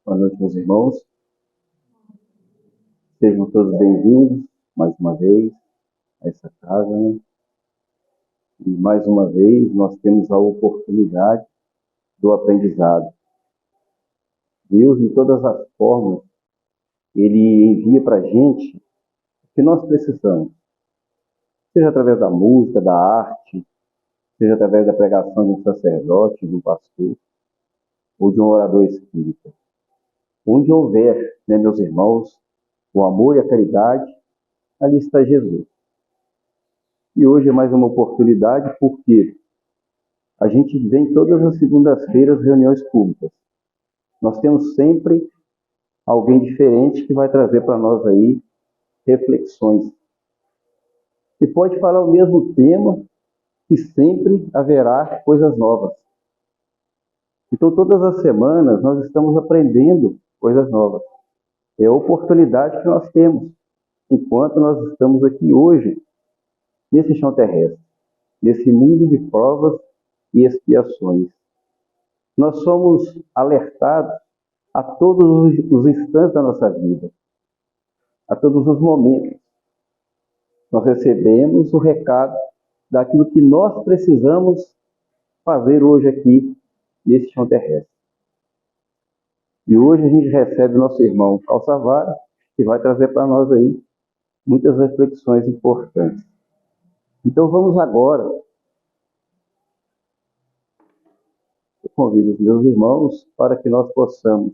Boa noite, meus irmãos. Sejam todos bem-vindos mais uma vez a essa casa, né? E mais uma vez nós temos a oportunidade do aprendizado. Deus, de todas as formas, Ele envia para a gente o que nós precisamos. Seja através da música, da arte, seja através da pregação de um sacerdote, de um pastor, ou de um orador espírita. Onde houver, né, meus irmãos, o amor e a caridade, ali está Jesus. E hoje é mais uma oportunidade porque a gente vem todas as segundas-feiras reuniões públicas. Nós temos sempre alguém diferente que vai trazer para nós aí reflexões. E pode falar o mesmo tema, que sempre haverá coisas novas. Então, todas as semanas nós estamos aprendendo coisas novas. É a oportunidade que nós temos enquanto nós estamos aqui hoje, nesse chão terrestre, nesse mundo de provas e expiações. Nós somos alertados a todos os instantes da nossa vida, a todos os momentos. Nós recebemos o recado daquilo que nós precisamos fazer hoje aqui, nesse chão terrestre. E hoje a gente recebe o nosso irmão Calçavara, que vai trazer para nós aí muitas reflexões importantes. Então vamos agora. Eu convido os meus irmãos para que nós possamos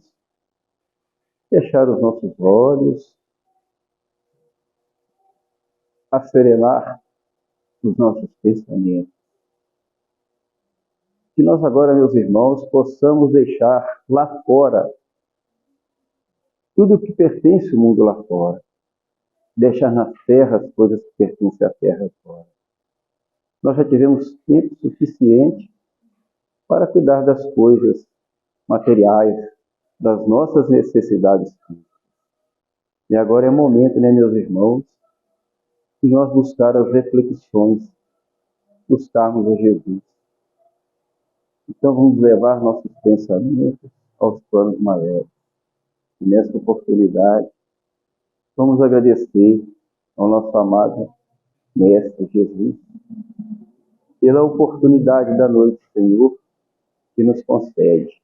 fechar os nossos olhos, acerenar os nossos pensamentos. Que nós agora, meus irmãos, possamos deixar lá fora tudo que pertence ao mundo lá fora. Deixar na terra as coisas que pertencem à terra fora. Nós já tivemos tempo suficiente para cuidar das coisas materiais, das nossas necessidades físicas. E agora é o momento, né, meus irmãos, de nós buscar as reflexões, buscarmos a Jesus. Então vamos levar nossos pensamentos aos planos maiores. E nessa oportunidade, vamos agradecer ao nosso amado Mestre Jesus pela oportunidade da noite, Senhor, que nos concede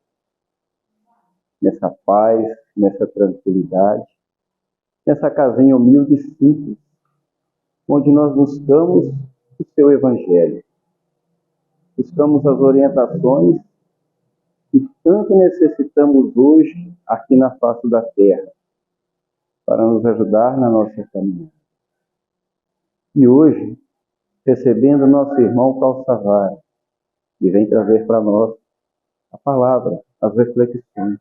nessa paz, nessa tranquilidade, nessa casinha humilde e simples, onde nós buscamos o seu Evangelho, buscamos as orientações que tanto necessitamos hoje aqui na face da terra, para nos ajudar na nossa caminhada. E hoje, recebendo nosso irmão Calçavara, que vem trazer para nós a palavra, as reflexões,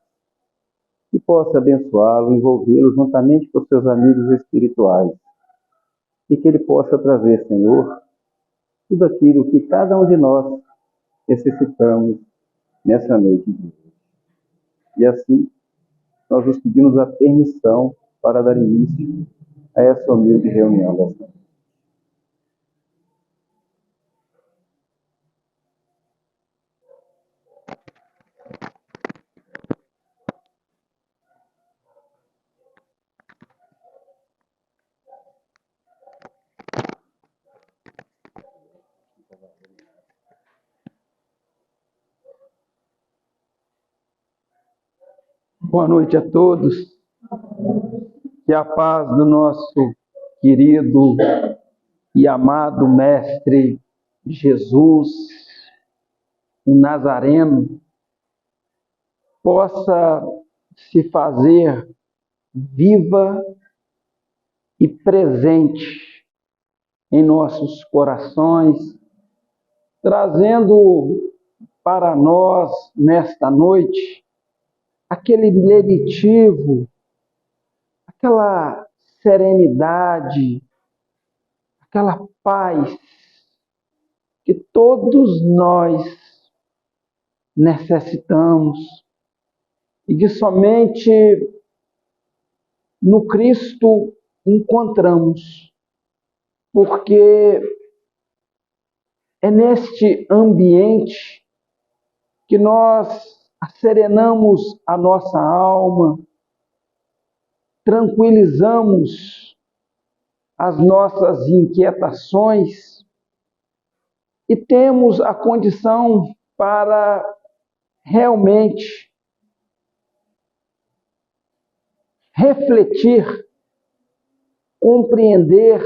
que possa abençoá-lo, envolvê-lo juntamente com seus amigos espirituais, e que ele possa trazer, Senhor, tudo aquilo que cada um de nós necessitamos nessa noite de hoje. E assim, nós nos pedimos a permissão para dar início a essa humilde reunião desta noite. Boa noite a todos. Que a paz do nosso querido e amado Mestre Jesus, o Nazareno, possa se fazer viva e presente em nossos corações, trazendo para nós, nesta noite, aquele lenitivo, aquela serenidade, aquela paz que todos nós necessitamos e que somente no Cristo encontramos, porque é neste ambiente que nós asserenamos a nossa alma, tranquilizamos as nossas inquietações e temos a condição para realmente refletir, compreender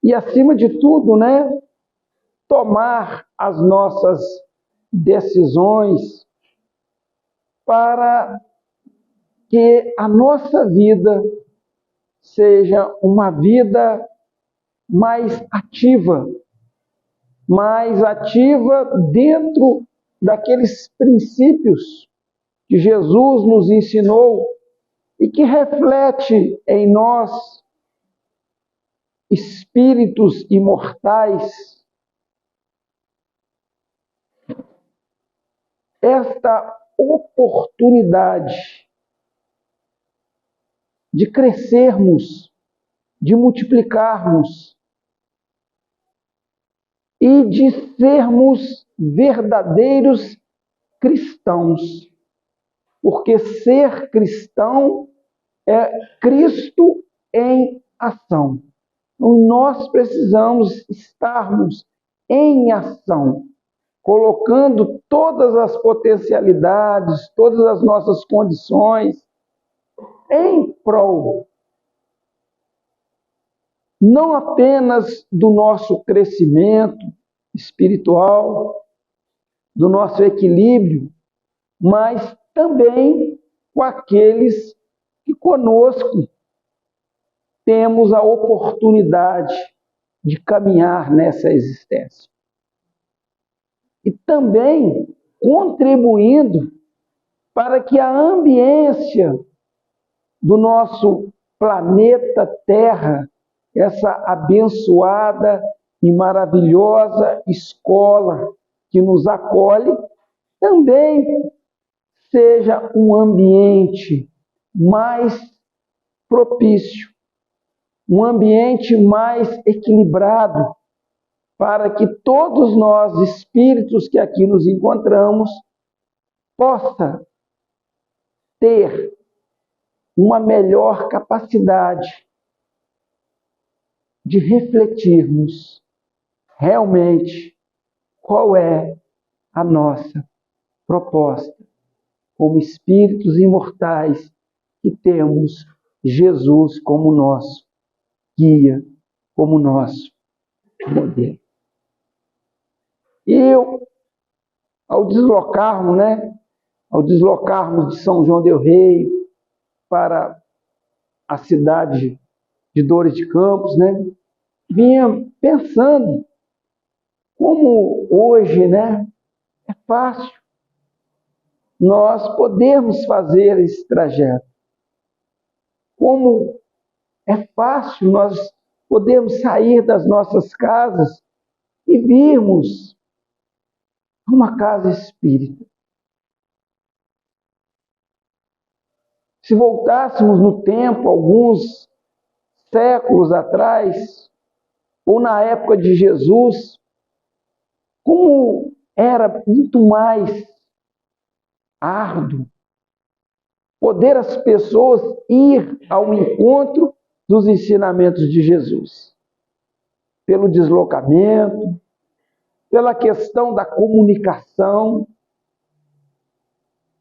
e, acima de tudo, tomar as nossas decisões para que a nossa vida seja uma vida mais ativa dentro daqueles princípios que Jesus nos ensinou e que reflete em nós, espíritos imortais, esta oportunidade de crescermos, de multiplicarmos e de sermos verdadeiros cristãos. Porque ser cristão é Cristo em ação. Então, nós precisamos estarmos em ação, colocando todas as potencialidades, todas as nossas condições em prol, não apenas do nosso crescimento espiritual, do nosso equilíbrio, mas também com aqueles que conosco temos a oportunidade de caminhar nessa existência. E também contribuindo para que a ambiência do nosso planeta Terra, essa abençoada e maravilhosa escola que nos acolhe, também seja um ambiente mais propício, um ambiente mais equilibrado, para que todos nós, espíritos que aqui nos encontramos, possa ter uma melhor capacidade de refletirmos realmente qual é a nossa proposta como espíritos imortais que temos Jesus como nosso guia, como nosso modelo. E ao deslocarmos de São João del Rei para a cidade de Dores de Campos, vinha pensando como hoje, é fácil nós podermos fazer esse trajeto. Como é fácil nós podermos sair das nossas casas e virmos a uma casa espírita. Se voltássemos no tempo, alguns séculos atrás, ou na época de Jesus, como era muito mais árduo poder as pessoas ir ao encontro dos ensinamentos de Jesus. Pelo deslocamento, pela questão da comunicação.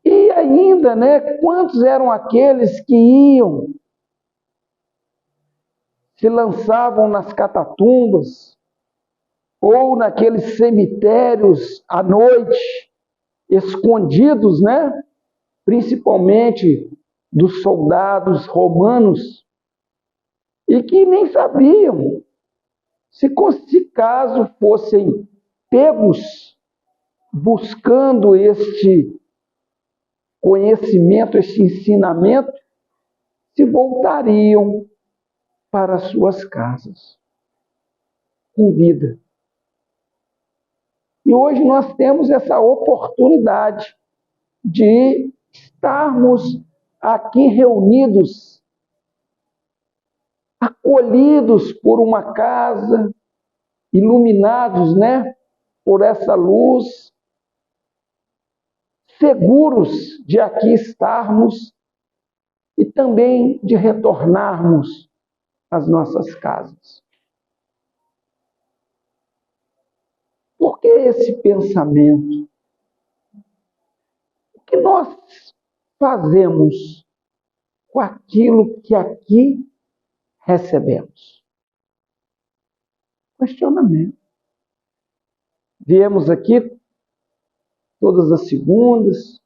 E ainda, quantos eram aqueles que iam, se lançavam nas catatumbas, ou naqueles cemitérios à noite, escondidos, principalmente dos soldados romanos, e que nem sabiam se caso fossem pegos buscando este conhecimento, este ensinamento, se voltariam para suas casas com vida. E hoje nós temos essa oportunidade de estarmos aqui reunidos, acolhidos por uma casa, iluminados, por essa luz, seguros de aqui estarmos e também de retornarmos às nossas casas. Por que esse pensamento? O que nós fazemos com aquilo que aqui recebemos? Questionamento. Viemos aqui todas as segundas,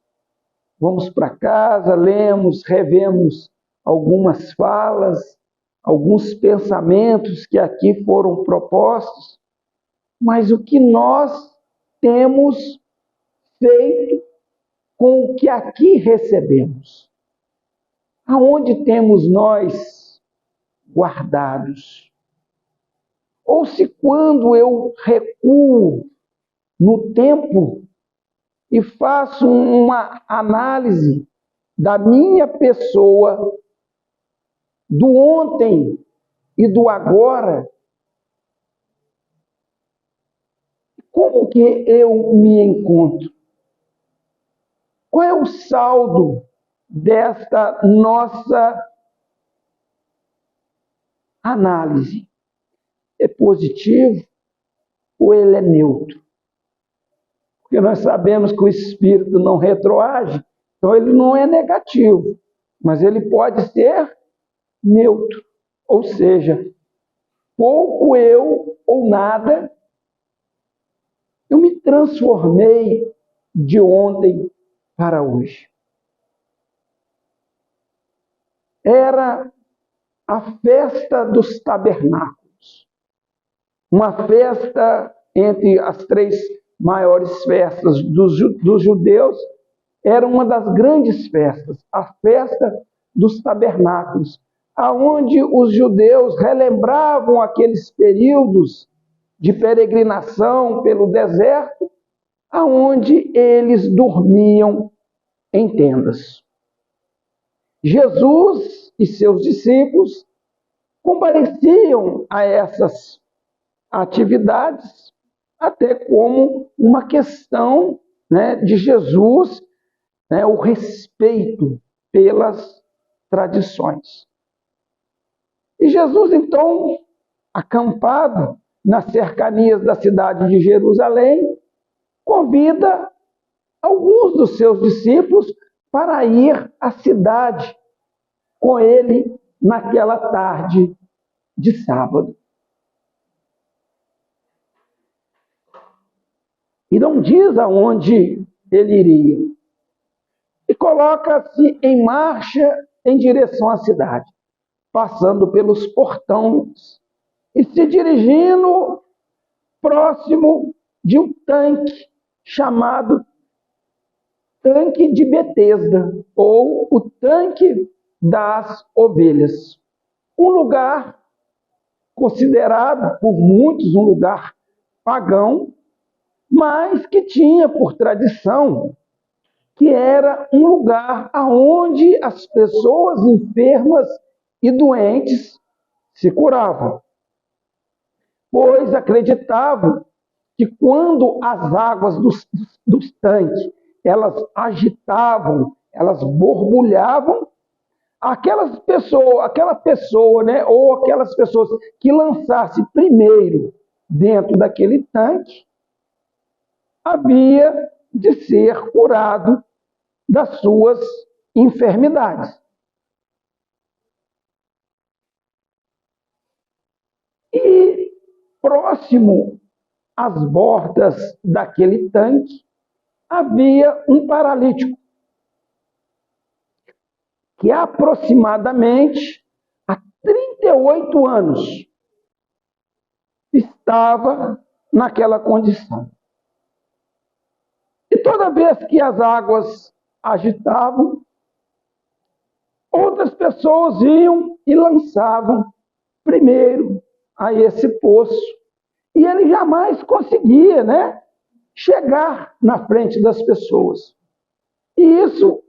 vamos para casa, lemos, revemos algumas falas, alguns pensamentos que aqui foram propostos, mas o que nós temos feito com o que aqui recebemos? Aonde temos nós guardados? Ou se quando eu recuo no tempo e faço uma análise da minha pessoa, do ontem e do agora, como que eu me encontro? Qual é o saldo desta nossa análise? É positivo ou ele é neutro? Porque nós sabemos que o espírito não retroage, então ele não é negativo, mas ele pode ser neutro, ou seja, pouco eu ou nada, eu me transformei de ontem para hoje. Era a festa dos tabernáculos, uma festa entre as três maiores festas dos judeus, era uma das grandes festas, a festa dos tabernáculos, aonde os judeus relembravam aqueles períodos de peregrinação pelo deserto, aonde eles dormiam em tendas. Jesus e seus discípulos compareciam a essas atividades até como uma questão, de Jesus, o respeito pelas tradições. E Jesus, então, acampado nas cercanias da cidade de Jerusalém, convida alguns dos seus discípulos para ir à cidade com ele naquela tarde de sábado. E não diz aonde ele iria. E coloca-se em marcha em direção à cidade, passando pelos portões e se dirigindo próximo de um tanque chamado Tanque de Betesda, ou o Tanque das Ovelhas. Um lugar considerado por muitos um lugar pagão, mas que tinha por tradição que era um lugar onde as pessoas enfermas e doentes se curavam, pois acreditavam que quando as águas dos tanques elas agitavam, elas borbulhavam, aquela pessoa, ou aquelas pessoas que lançasse primeiro dentro daquele tanque, havia de ser curado das suas enfermidades. E próximo às bordas daquele tanque, havia um paralítico, que aproximadamente há 38 anos estava naquela condição. E toda vez que as águas agitavam, outras pessoas iam e lançavam primeiro a esse poço. E ele jamais conseguia, chegar na frente das pessoas. E isso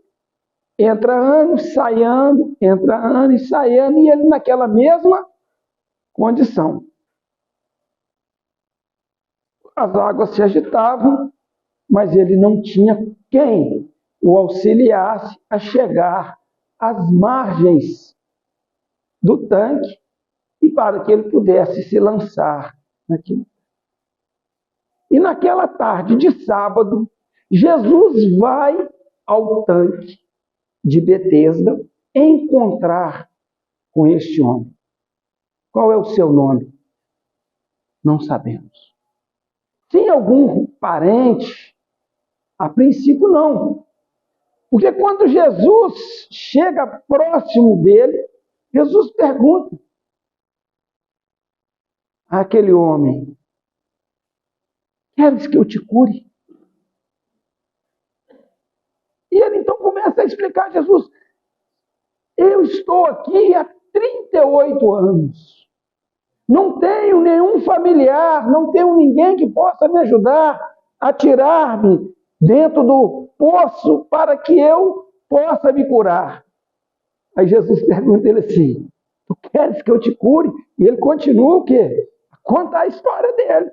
entra ano, sai ano, entra ano e sai ano, e ele naquela mesma condição. As águas se agitavam, mas ele não tinha quem o auxiliasse a chegar às margens do tanque e para que ele pudesse se lançar naquilo. E naquela tarde de sábado, Jesus vai ao tanque de Betesda encontrar com este homem. Qual é o seu nome? Não sabemos. Tem algum parente? A princípio, não. Porque quando Jesus chega próximo dele, Jesus pergunta àquele homem: queres que eu te cure? E ele então começa a explicar a Jesus: eu estou aqui há 38 anos. Não tenho nenhum familiar, não tenho ninguém que possa me ajudar a tirar-me dentro do poço para que eu possa me curar. Aí Jesus pergunta a ele assim: tu queres que eu te cure? E ele continua o quê? A contar a história dele.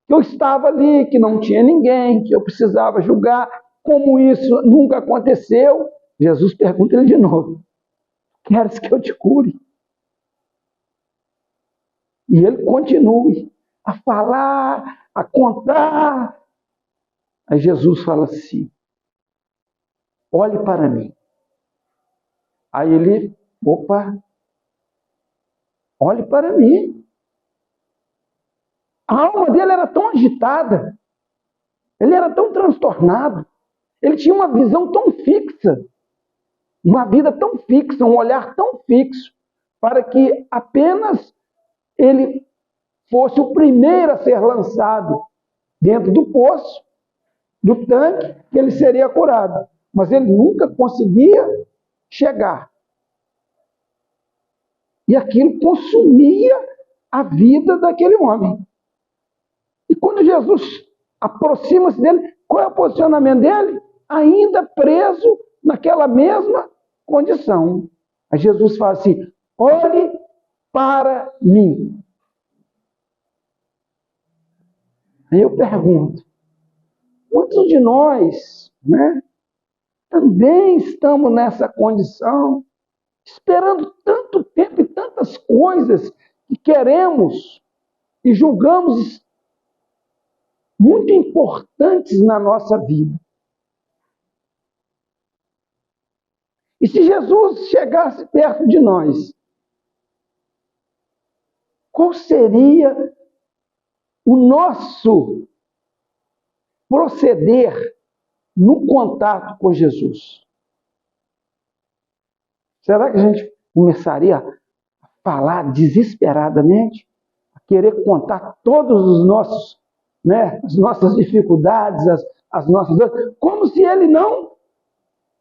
Que eu estava ali, que não tinha ninguém, que eu precisava julgar. Como isso nunca aconteceu, Jesus pergunta ele de novo: queres que eu te cure? E ele continue a falar, a contar. Aí Jesus fala assim: olhe para mim. Aí ele, opa, olhe para mim. A alma dele era tão agitada, ele era tão transtornado, ele tinha uma visão tão fixa, uma vida tão fixa, um olhar tão fixo, para que apenas ele fosse o primeiro a ser lançado dentro do poço, do tanque, que ele seria curado. Mas ele nunca conseguia chegar. E aquilo consumia a vida daquele homem. E quando Jesus aproxima-se dele, qual é o posicionamento dele? Ainda preso naquela mesma condição. Aí Jesus fala assim: olhe para mim. Aí eu pergunto: quantos de nós, também estamos nessa condição, esperando tanto tempo e tantas coisas que queremos e julgamos muito importantes na nossa vida? E se Jesus chegasse perto de nós, qual seria o nosso proceder no contato com Jesus? Será que a gente começaria a falar desesperadamente, a querer contar todos os nossos, as nossas dificuldades, as nossas dores, como se ele não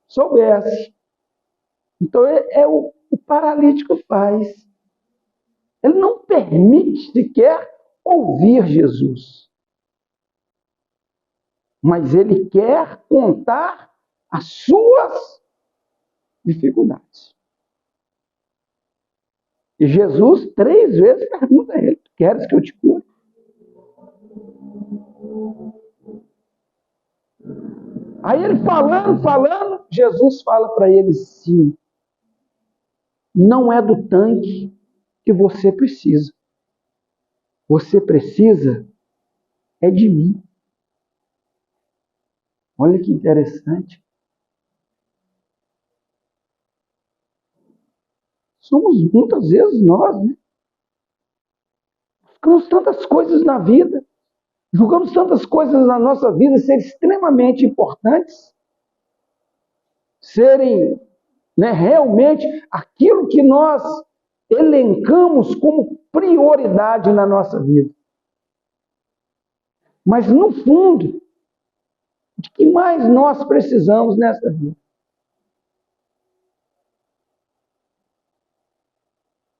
soubesse? Então o paralítico faz. Ele não permite sequer ouvir Jesus. Mas ele quer contar as suas dificuldades. E Jesus 3 vezes pergunta a ele: queres que eu te cure? Aí ele falando, Jesus fala para ele sim: não é do tanque que você precisa. Você precisa é de mim. Olha que interessante. Somos muitas vezes nós, buscamos tantas coisas na vida, julgamos tantas coisas na nossa vida serem extremamente importantes, serem realmente aquilo que nós elencamos como prioridade na nossa vida. Mas no fundo, de que mais nós precisamos nessa vida?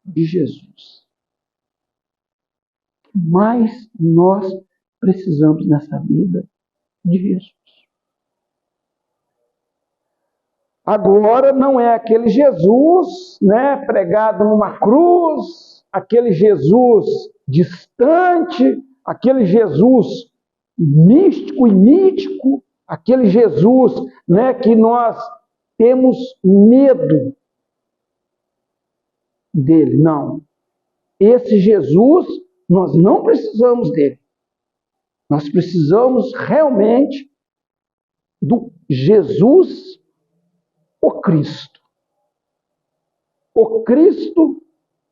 De Jesus. O que mais nós precisamos nessa vida? De Jesus. Agora não é aquele Jesus, pregado numa cruz, aquele Jesus distante, aquele Jesus místico e mítico, aquele Jesus, né, que nós temos medo dele. Não. Esse Jesus, nós não precisamos dele. Nós precisamos realmente do Jesus, o Cristo. O Cristo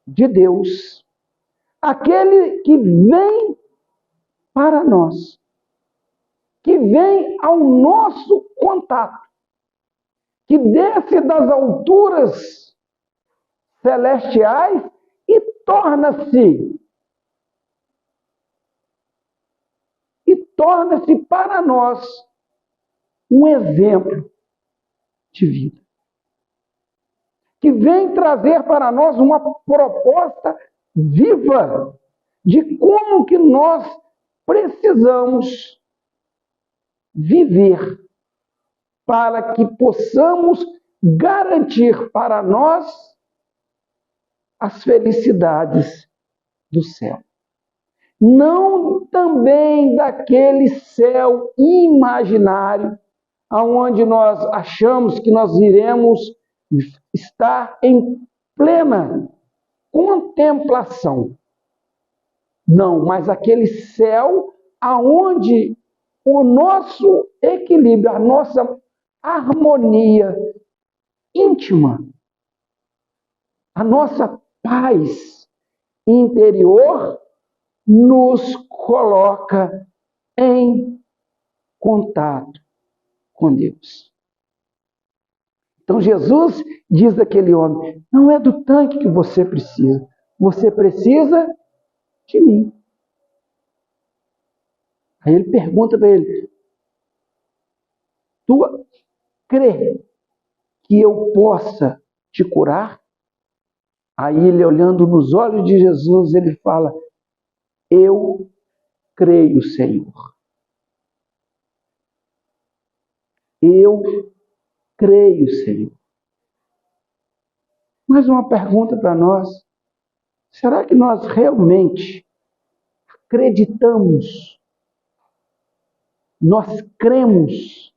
de Deus. Aquele que vem para nós. Que vem ao nosso contato. Que desce das alturas celestiais e torna-se para nós um exemplo de vida. Que vem trazer para nós uma proposta viva de como que nós precisamos viver para que possamos garantir para nós as felicidades do céu. Não também daquele céu imaginário, aonde nós achamos que nós iremos estar em plena contemplação. Não, mas aquele céu aonde o nosso equilíbrio, a nossa harmonia íntima, a nossa paz interior nos coloca em contato com Deus. Então Jesus diz àquele homem, não é do tanque que você precisa de mim. Aí ele pergunta para ele, tu crê que eu possa te curar? Aí ele, olhando nos olhos de Jesus, ele fala, eu creio, Senhor. Eu creio, Senhor. Mais uma pergunta para nós. Será que nós realmente acreditamos? Nós cremos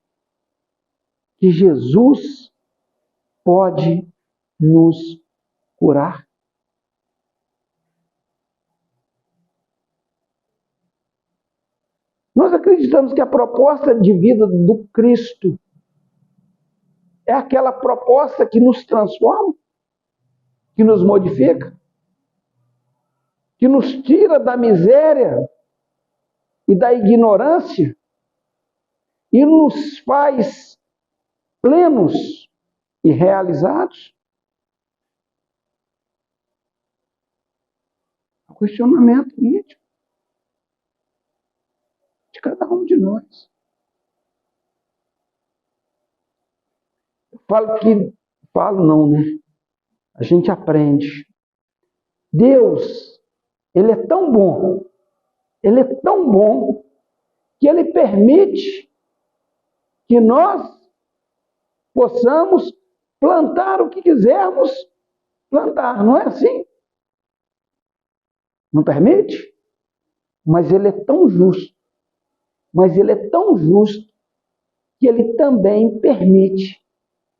que Jesus pode nos curar? Nós acreditamos que a proposta de vida do Cristo é aquela proposta que nos transforma, que nos modifica, que nos tira da miséria e da ignorância e nos faz plenos e realizados? É um questionamento íntimo de cada um de nós. Falo não, né? A gente aprende. Deus, Ele é tão bom, que Ele permite que nós possamos plantar o que quisermos plantar, não é assim? Não permite? Mas Ele é tão justo, que Ele também permite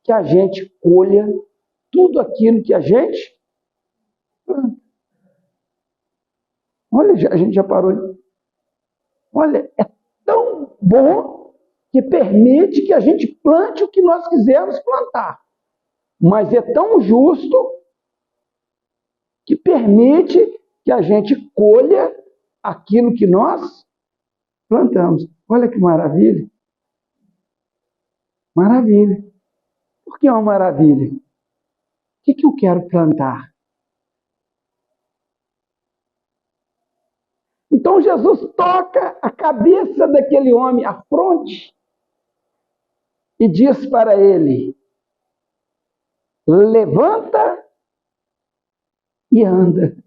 que a gente colha tudo aquilo que a gente planta. Olha, a gente já parou. Olha, é tão bom que permite que a gente plante o que nós quisermos plantar. Mas é tão justo que permite que a gente colha aquilo que nós plantamos. Olha que maravilha. Maravilha. Por que é uma maravilha? O que eu quero plantar? Então Jesus toca a cabeça daquele homem, a fronte, e diz para ele, levanta e anda.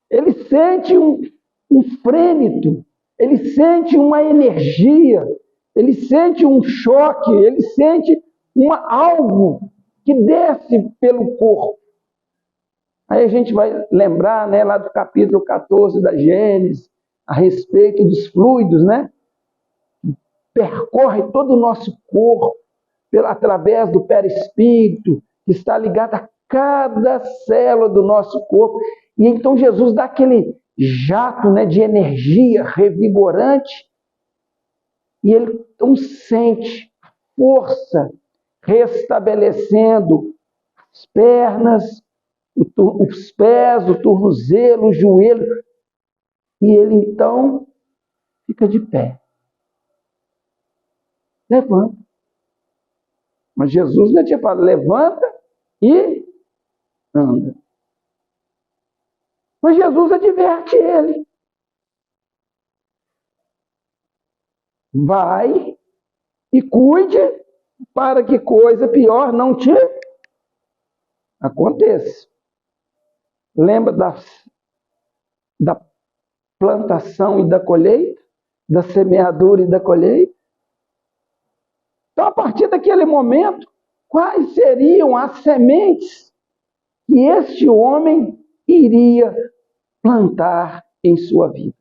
Ele sente um frêmito, ele sente uma energia, ele sente um choque, ele sente algo que desce pelo corpo. Aí a gente vai lembrar, né, lá do capítulo 14 da Gênesis, a respeito dos fluidos, né? percorre todo o nosso corpo, através do perispírito, que está ligado a cada célula do nosso corpo. E então Jesus dá aquele jato, né, de energia revigorante, e ele então sente a força restabelecendo as pernas, os pés, o tornozelo, o joelho, e ele então fica de pé. Levanta. Mas Jesus não tinha falado, levanta e anda. Mas Jesus adverte ele. Vai e cuide para que coisa pior não te aconteça. Lembra da plantação e da colheita? Da semeadura e da colheita? Então, a partir daquele momento, quais seriam as sementes que este homem iria plantar em sua vida?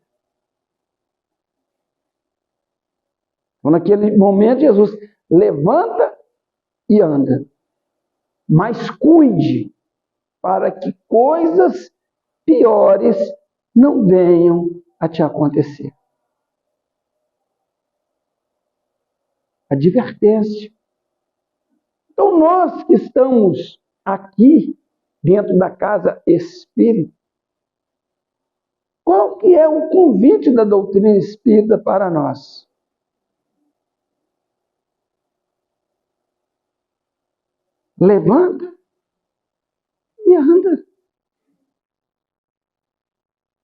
Então, naquele momento, Jesus levanta e anda. Mas cuide para que coisas piores não venham a te acontecer. Advertência. Então, nós que estamos aqui, dentro da casa espírita, qual que é o convite da doutrina espírita para nós? Levanta e anda.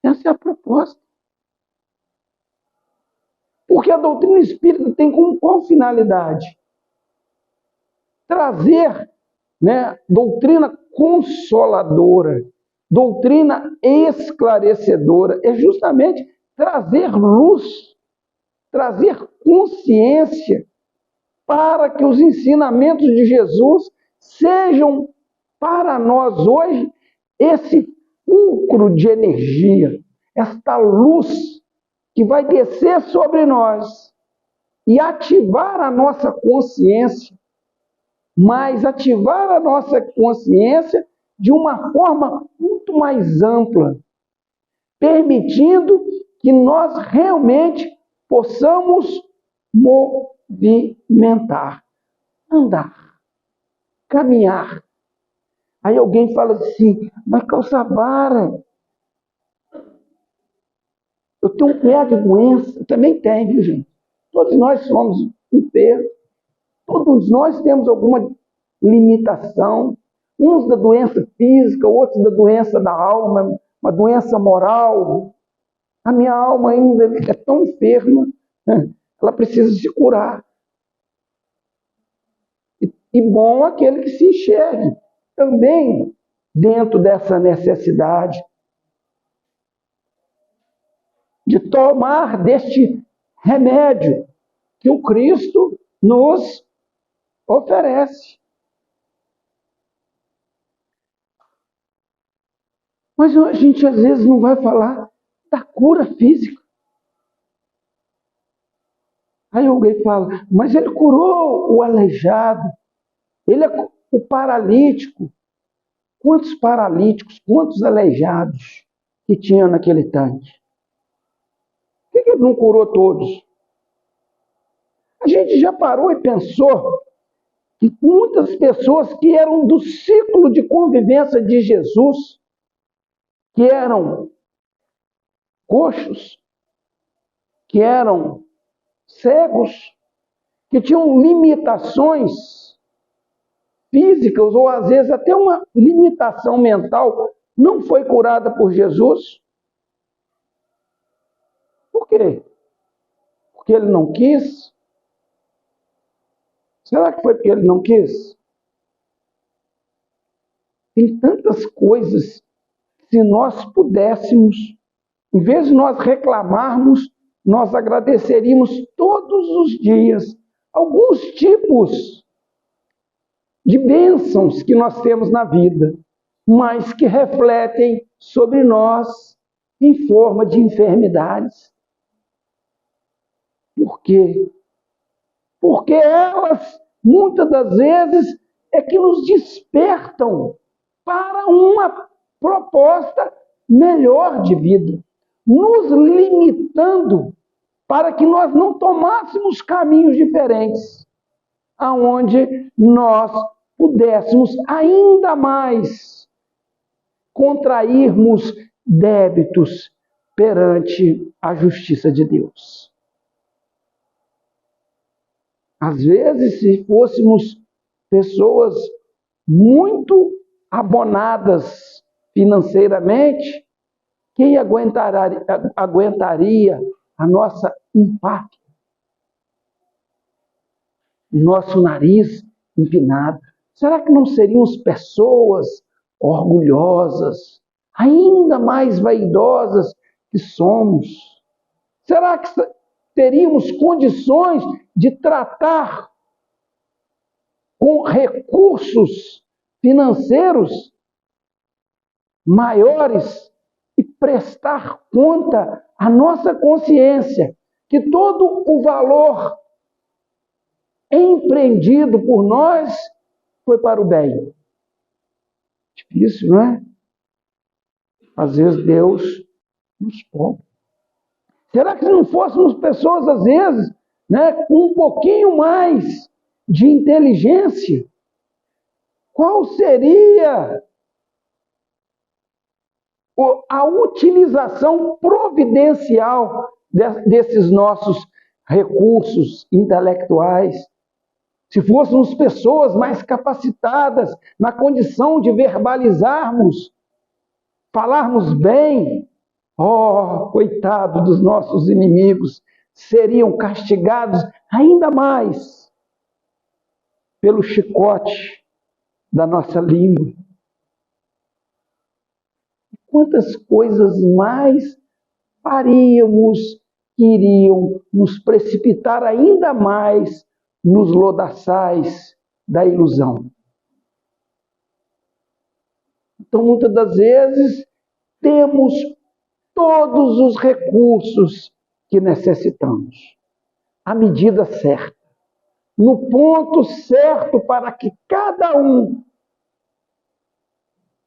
Essa é a proposta. Porque a doutrina espírita tem como qual finalidade? Trazer, né, doutrina consoladora, doutrina esclarecedora, é justamente trazer luz, trazer consciência para que os ensinamentos de Jesus sejam para nós hoje esse fulcro de energia, esta luz que vai descer sobre nós e ativar a nossa consciência, mas ativar a nossa consciência de uma forma muito mais ampla, permitindo que nós realmente possamos movimentar, andar, caminhar. Aí alguém fala assim, mas Calçabara, eu tenho um pé de doença, também tem, viu, gente? Todos nós somos enfermos, todos nós temos alguma limitação, uns da doença física, outros da doença da alma, uma doença moral. A minha alma ainda é tão enferma, ela precisa se curar. E bom aquele que se enxergue também dentro dessa necessidade de tomar deste remédio que o Cristo nos oferece. Mas a gente às vezes não vai falar da cura física. Aí alguém fala, mas ele curou o aleijado, ele é o paralítico. Quantos paralíticos, quantos aleijados que tinha naquele tanque? Por que ele não curou todos? A gente já parou e pensou que muitas pessoas que eram do ciclo de convivência de Jesus, que eram coxos, que eram cegos, que tinham limitações físicas, ou às vezes até uma limitação mental, não foi curada por Jesus? Por quê? Porque ele não quis? Será que foi porque ele não quis? Tem tantas coisas, se nós pudéssemos, em vez de nós reclamarmos, nós agradeceríamos todos os dias alguns tipos de bênçãos que nós temos na vida, mas que refletem sobre nós em forma de enfermidades. Por quê? porque elas, muitas das vezes, é que nos despertam para uma proposta melhor de vida, nos limitando para que nós não tomássemos caminhos diferentes, aonde nós pudéssemos ainda mais contrairmos débitos perante a justiça de Deus. Às vezes, se fôssemos pessoas muito abonadas financeiramente, quem aguentaria a nossa empáfia? Nosso nariz empinado? Será que não seríamos pessoas orgulhosas, ainda mais vaidosas que somos? Será que teríamos condições de tratar com recursos financeiros maiores e prestar conta à nossa consciência que todo o valor empreendido por nós foi para o bem? Difícil, não é? Às vezes Deus nos poupa. Será que se não fôssemos pessoas, às vezes, com um pouquinho mais de inteligência, qual seria a utilização providencial desses nossos recursos intelectuais? Se fôssemos pessoas mais capacitadas na condição de verbalizarmos, falarmos bem, coitado dos nossos inimigos, seriam castigados ainda mais pelo chicote da nossa língua. Quantas coisas mais faríamos que iriam nos precipitar ainda mais nos lodaçais da ilusão. Então, muitas das vezes, temos todos os recursos que necessitamos, à medida certa, no ponto certo, para que cada um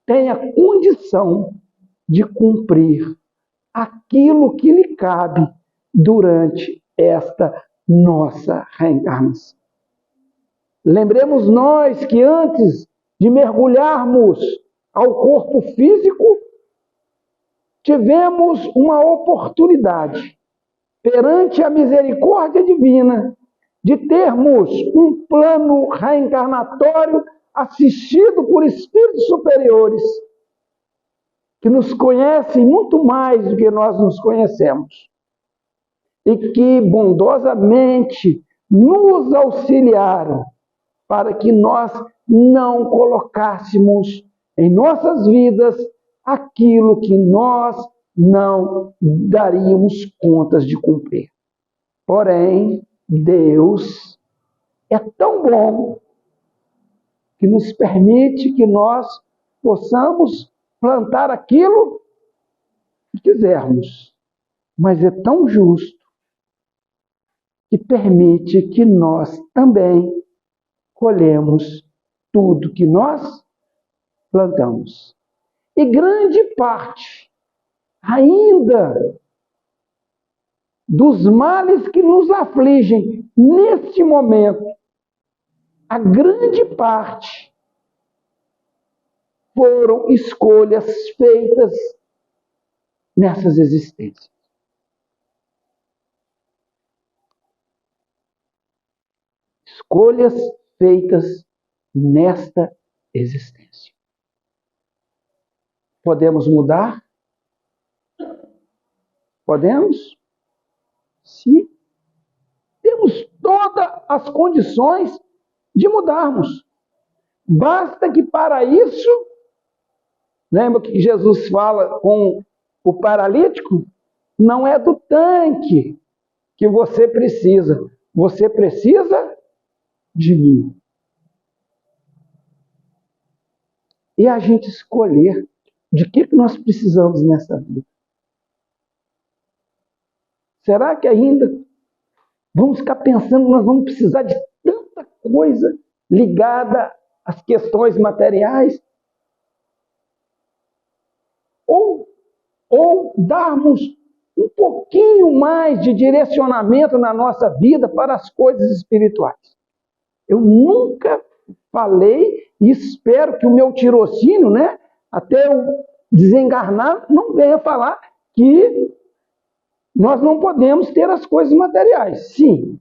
tenha condição de cumprir aquilo que lhe cabe durante esta nossa reencarnação. Lembremos nós que antes de mergulharmos ao corpo físico, tivemos uma oportunidade, perante a misericórdia divina, de termos um plano reencarnatório assistido por espíritos superiores, que nos conhecem muito mais do que nós nos conhecemos, e que bondosamente nos auxiliaram para que nós não colocássemos em nossas vidas aquilo que nós não daríamos contas de cumprir. Porém, Deus é tão bom que nos permite que nós possamos plantar aquilo que quisermos, mas é tão justo que permite que nós também colhemos tudo que nós plantamos. E grande parte ainda dos males que nos afligem neste momento, a grande parte foram escolhas feitas nessas existências. Escolhas feitas nesta existência. Podemos mudar? Podemos? Sim. Temos todas as condições de mudarmos. Basta que para isso, lembra que Jesus fala com o paralítico? Não é do tanque que você precisa de mim. E a gente escolher de que nós precisamos nessa vida. Será que ainda Vamos ficar pensando que nós vamos precisar de tanta coisa ligada às questões materiais? Ou darmos um pouquinho mais de direcionamento na nossa vida para as coisas espirituais? Eu nunca falei, e espero que o meu tirocínio, né, até eu desencarnar, não venha falar que nós não podemos ter as coisas materiais. Sim,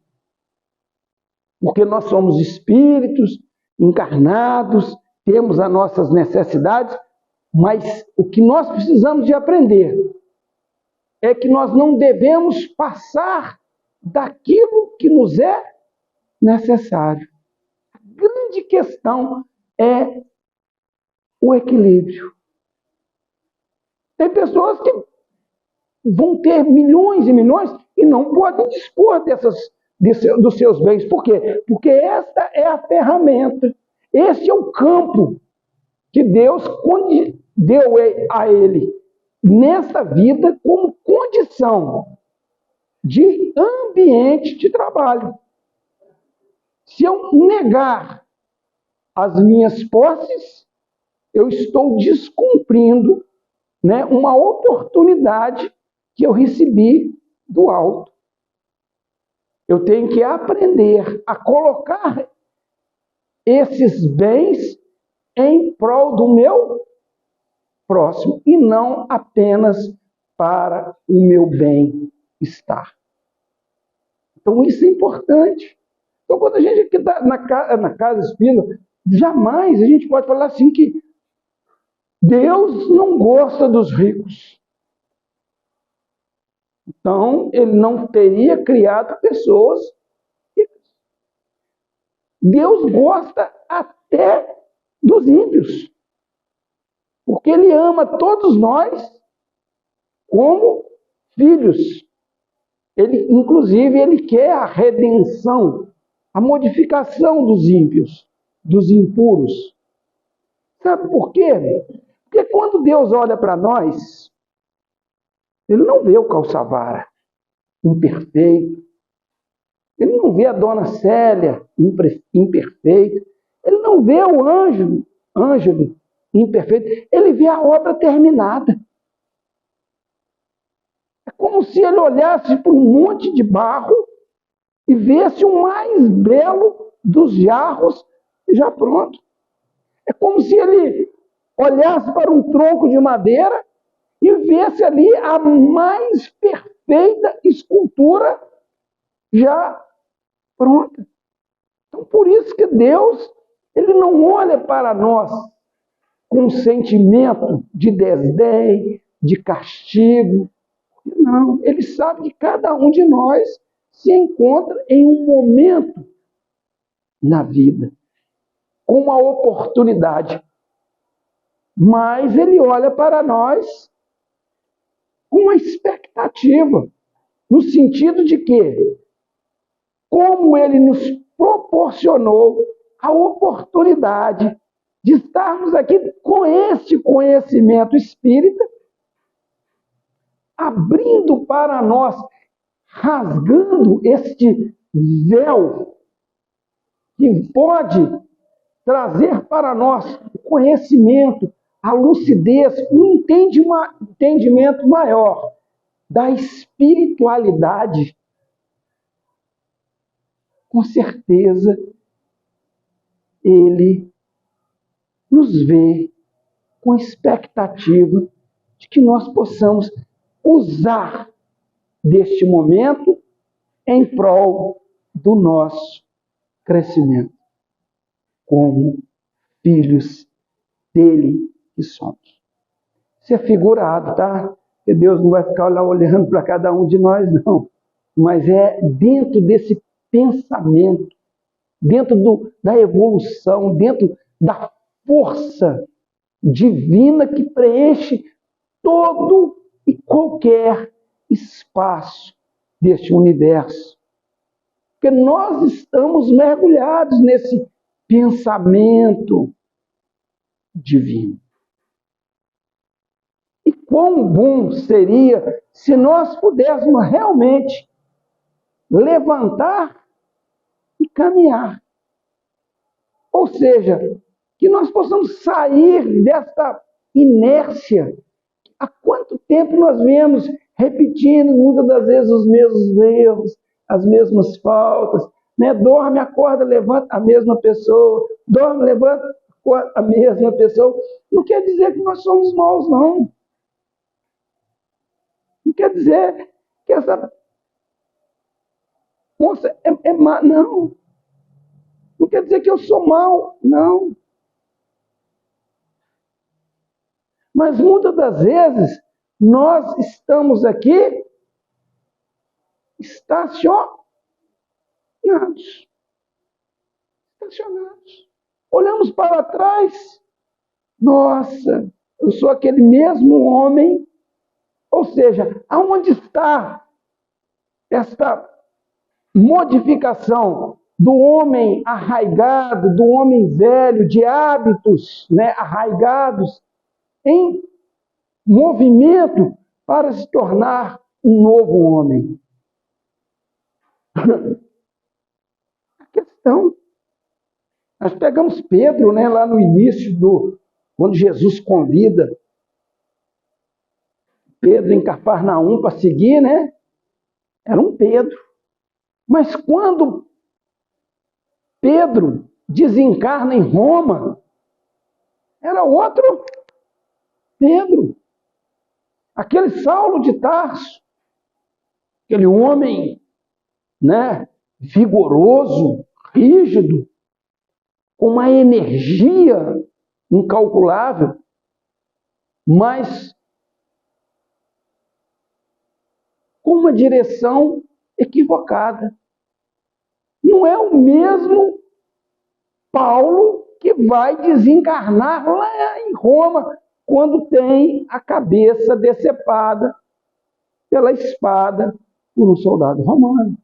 porque nós somos espíritos encarnados, temos as nossas necessidades, mas o que nós precisamos de aprender é que nós não devemos passar daquilo que nos é necessário. A grande questão é o equilíbrio. Tem pessoas que vão ter milhões e milhões e não podem dispor dos seus bens. Por quê? Porque esta é a ferramenta, esse é o campo que Deus deu a ele nesta vida como condição de ambiente de trabalho. Se eu negar as minhas posses, eu estou descumprindo, né, uma oportunidade que eu recebi do alto. Eu tenho que aprender a colocar esses bens em prol do meu próximo e não apenas para o meu bem-estar. Então isso é importante. Então quando a gente está na casa espírita, jamais a gente pode falar assim que Deus não gosta dos ricos. Então ele não teria criado pessoas ricas. Deus gosta até dos ímpios. Porque ele ama todos nós como filhos. Inclusive, ele quer a redenção, a modificação dos ímpios, dos impuros. Sabe por quê? Porque quando Deus olha para nós, ele não vê o calçavara imperfeito, ele não vê a dona Célia imperfeita, ele não vê o Ângelo imperfeito, ele vê a obra terminada. É como se ele olhasse para um monte de barro e visse o mais belo dos jarros já pronto. É como se ele olhasse para um tronco de madeira e visse ali a mais perfeita escultura já pronta. Então, por isso que Deus, ele não olha para nós com um sentimento de desdém, de castigo. Não, ele sabe que cada um de nós se encontra em um momento na vida, com uma oportunidade. Mas ele olha para nós com uma expectativa, no sentido de que, como ele nos proporcionou a oportunidade de estarmos aqui com este conhecimento espírita, abrindo para nós, rasgando este véu que pode trazer para nós o conhecimento, a lucidez, um entendimento maior da espiritualidade. Com certeza, ele nos vê com expectativa de que nós possamos usar deste momento em prol do nosso crescimento como filhos dele que somos. Isso é figurado, tá? Porque Deus não vai ficar lá olhando para cada um de nós, não. Mas é dentro desse pensamento, dentro da evolução, dentro da força divina que preenche todo e qualquer espaço deste universo. Porque nós estamos mergulhados nesse pensamento divino. E quão bom seria se nós pudéssemos realmente levantar e caminhar. Ou seja, que nós possamos sair desta inércia. Há quanto tempo nós viemos repetindo, muitas das vezes, os mesmos erros, as mesmas faltas, né? Dorme, acorda, levanta, a mesma pessoa. Dorme, levanta, acorda, a mesma pessoa. Não quer dizer que nós somos maus, não. Não quer dizer que essa moça é má, não. Não quer dizer que eu sou mau, não. Mas muitas das vezes, nós estamos aqui estacionados. Olhamos para trás, nossa, eu sou aquele mesmo homem. Ou seja, aonde está esta modificação do homem arraigado, do homem velho, de hábitos, né, arraigados, em movimento para se tornar um novo homem? A questão, nós pegamos Pedro, né, lá no início, quando Jesus convida Pedro em Cafarnaum para seguir, né? Era um Pedro. Mas quando Pedro desencarna em Roma, era outro Pedro. Aquele Saulo de Tarso, aquele homem, né, vigoroso, rígido, com uma energia incalculável, mas com uma direção equivocada. Não é o mesmo Paulo que vai desencarnar lá em Roma, quando tem a cabeça decepada pela espada por um soldado romano.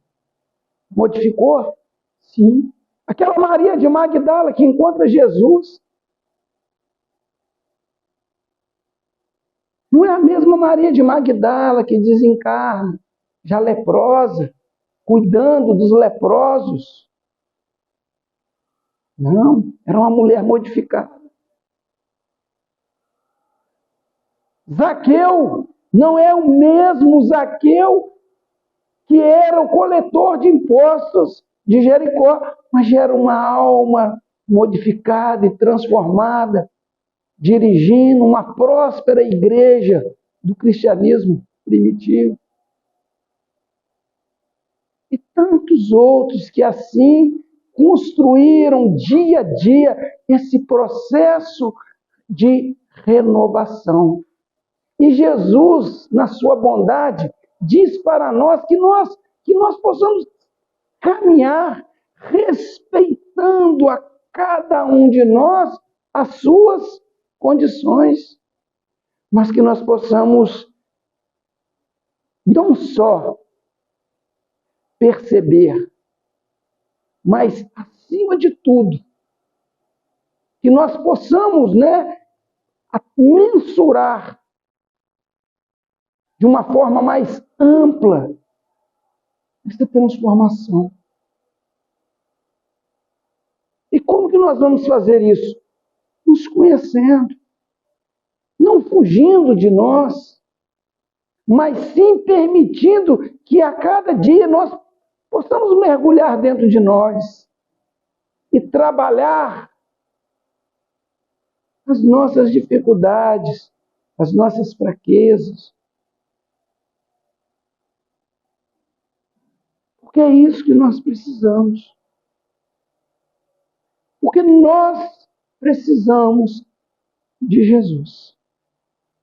Modificou? Sim. Aquela Maria de Magdala que encontra Jesus, não é a mesma Maria de Magdala que desencarna, já leprosa, cuidando dos leprosos. Não, era uma mulher modificada. Zaqueu não é o mesmo Zaqueu que era o coletor de impostos de Jericó, mas era uma alma modificada e transformada, dirigindo uma próspera igreja do cristianismo primitivo. E tantos outros que assim construíram dia a dia esse processo de renovação. E Jesus, na sua bondade, diz para nós que nós possamos caminhar respeitando a cada um de nós as suas condições, mas que nós possamos não só perceber, mas acima de tudo, que nós possamos, né, mensurar de uma forma mais ampla esta transformação. E como que nós vamos fazer isso? Nos conhecendo, não fugindo de nós, mas sim permitindo que a cada dia nós possamos mergulhar dentro de nós e trabalhar as nossas dificuldades, as nossas fraquezas. Porque é isso que nós precisamos. Porque nós precisamos de Jesus.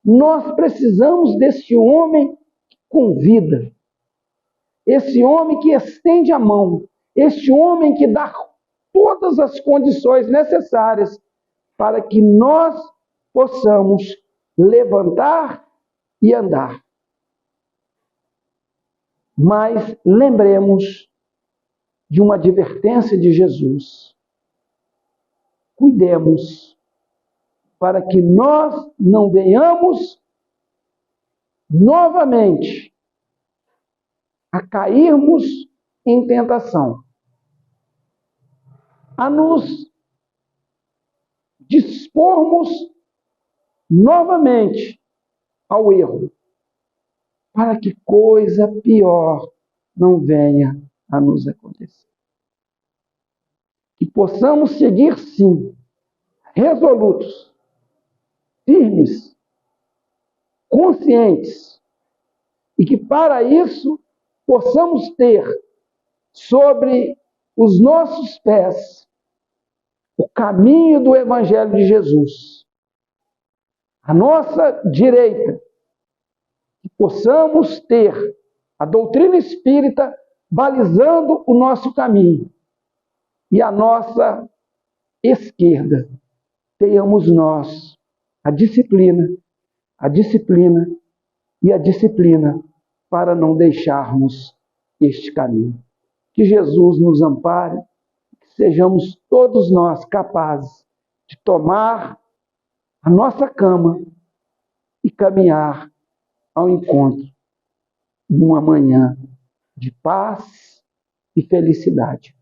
Nós precisamos desse homem com vida. Esse homem que estende a mão. Esse homem que dá todas as condições necessárias para que nós possamos levantar e andar. Mas lembremos de uma advertência de Jesus. Cuidemos para que nós não venhamos novamente a cairmos em tentação, a nos dispormos novamente ao erro, para que coisa pior não venha a nos acontecer. Que possamos seguir, sim, resolutos, firmes, conscientes, e que para isso possamos ter sobre os nossos pés o caminho do Evangelho de Jesus. À nossa direita, que possamos ter a doutrina espírita balizando o nosso caminho. E à nossa esquerda, tenhamos nós a disciplina e a disciplina para não deixarmos este caminho. Que Jesus nos ampare, que sejamos todos nós capazes de tomar a nossa cama e caminhar ao encontro de uma manhã de paz e felicidade.